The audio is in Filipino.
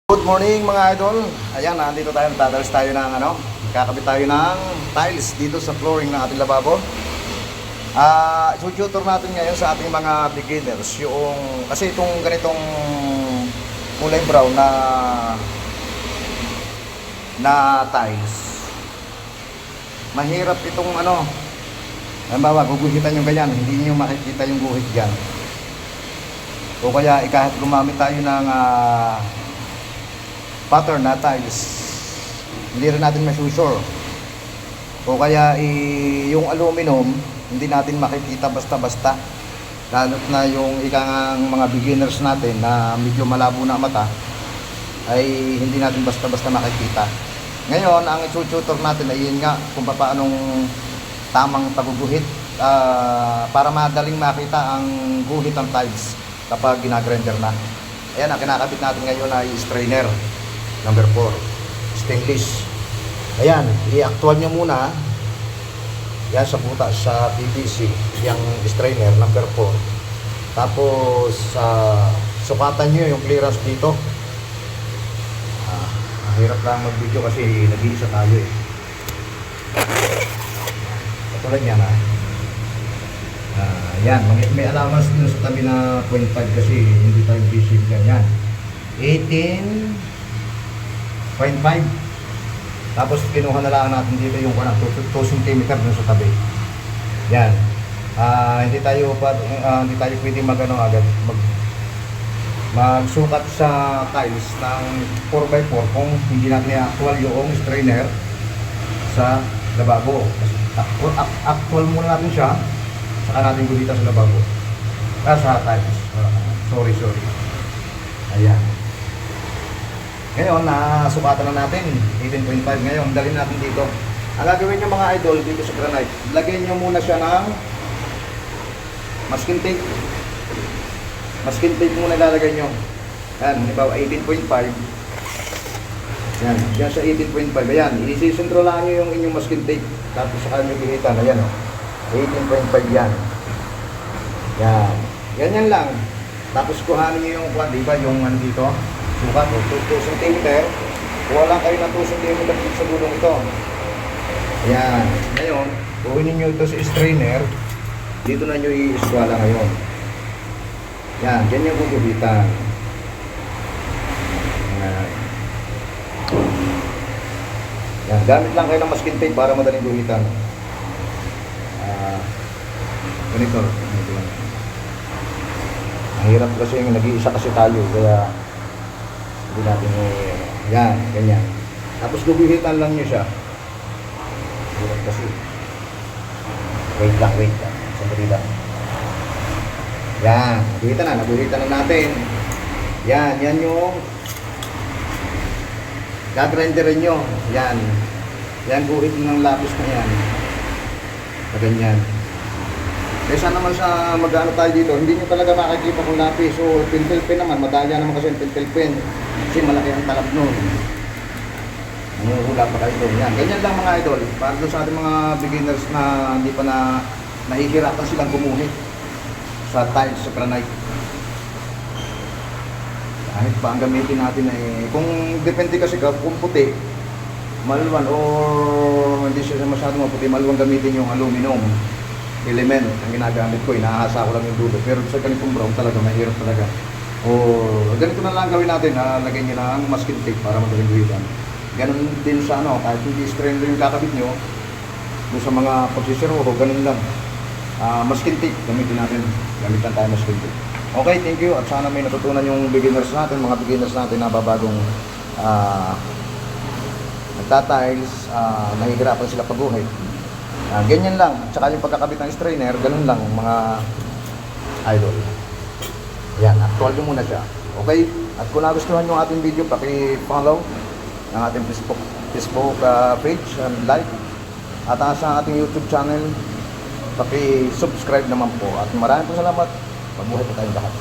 Good morning mga idol. Ayan, nandito tayo, tatalis tayo ng kakabit tayo ng tiles dito sa flooring ng ating lababo. Tutor natin ngayon sa ating mga beginners yung, kasi itong ganitong kulay brown na tiles, mahirap itong halimbawa guguhitan yung ganyan, hindi niyo makikita yung guhit dyan. O kaya kahit gumamit tayo ng pattern na tiles, hindi rin natin masusure. O kaya yung aluminum, hindi natin makikita basta-basta, lalo na yung ikang mga beginners natin na medyo malabo na mata, ay hindi natin basta-basta makikita. Ngayon, ang itututor natin ay yun nga kung paanong tamang pagguguhit para madaling makita ang guhit ng tiles kapag ginagrinder na. Ayan, ang kinakabit natin ngayon ay strainer number 4, stainless. Ayan, i-actual nyo muna yan sa butas sa PVC, yung strainer number 4. Tapos sukatan nyo yung clearance dito. Mahirap lang mag-video kasi nag-iisa tayo eh. Katulad yan yan, may allowance din sa tabi na 0.5 kasi hindi tayo busy ganyan. 18.5. Tapos kinuha na lang natin dito yung 2 cm dun sa tabi. Yan. Hindi tayo pwede agad magsukat sa tiles ng 4x4 kung hindi natin i-actual yung strainer sa lababo. Actual muna natin siya, saka natin gulitan sa lababo. Sa tiles. Sorry. Ayan. Ngayon, nasukatan na natin 18.5 ngayon, dalhin natin dito. Ang gagawin nyo mga idol dito sa granite, lagyan nyo muna siya ng masking tape. Masking tape muna ilalagay nyo. Yan, halimbawa 18.5. Yan sa 18.5. Ayan, isisentro lang nyo yung inyong masking tape. Tapos saka nyo gihitan. Ayan o, 18.5 yan. Ganyan lang. Tapos kuhanin nyo yung diba, yung dito sukat o 2 cm. Kuha lang kayo ng 2 cm dito sa gulong ito. Ayan. Ngayon, kuhanin nyo ito sa strainer. Dito na nyo i-iswala ngayon. Yan, dyan yung guguhitan. Yan, gamit lang kayo ng masking tape para madaling guhitan. Ganito lang. Ang hirap kasi yung nag-iisa kasi tayo, kaya hindi natin yan, ganyan. Tapos guguhitan lang nyo siya. Hirap kasi. Wait lang. Sandali lang. Yan, naguhitan na natin. Yan yung gagrinderin nyo. Yan guhit ng lapis na yan. Ganyan. Kaysa naman sa mag-ano tayo dito, hindi nyo talaga makikita kung lapis. So, pentel pen naman, madalya naman kasi yung pentel pen. Kasi malaki ang talab nun. Nanguhula pa kayo doon. Yan, ganyan lang mga idol. Para doon sa ating mga beginners na hindi pa nahihirapan silang gumuhit sa tiles, sa granite. Kahit pa ang gamitin natin kung depende kasi kung puti, maluwan o hindi siya masyadong maputi, maluwan gamitin yung aluminum element ang ginagamit ko, inaahasa ko lang yung dulo. Pero sa ganitong brown talaga, mahirap talaga. O ganito na lang gawin natin, lagyan nyo ng masking tape para madaling guhitan. Ganun din sa kahit hindi strainer yung kakabit nyo, kung sa mga pagsisiro, ganun lang. Masking tape, gamitin natin tayo masking tape. Okay, thank you. At sana may natutunan yung beginners natin, mga beginners natin na babagong nagtatiles, nahihirapan sila pagguhit. Ganyan lang. Tsaka yung pagkakabit ng strainer, ganun lang mga idol. Yan, actual nyo muna siya. Okay? At kung nagustuhan nyo ang ating video, paki-follow ang ating Facebook page and like. At sa ating YouTube channel, paki-subscribe naman po. At maraming salamat. Mabuhay po tayong lahat.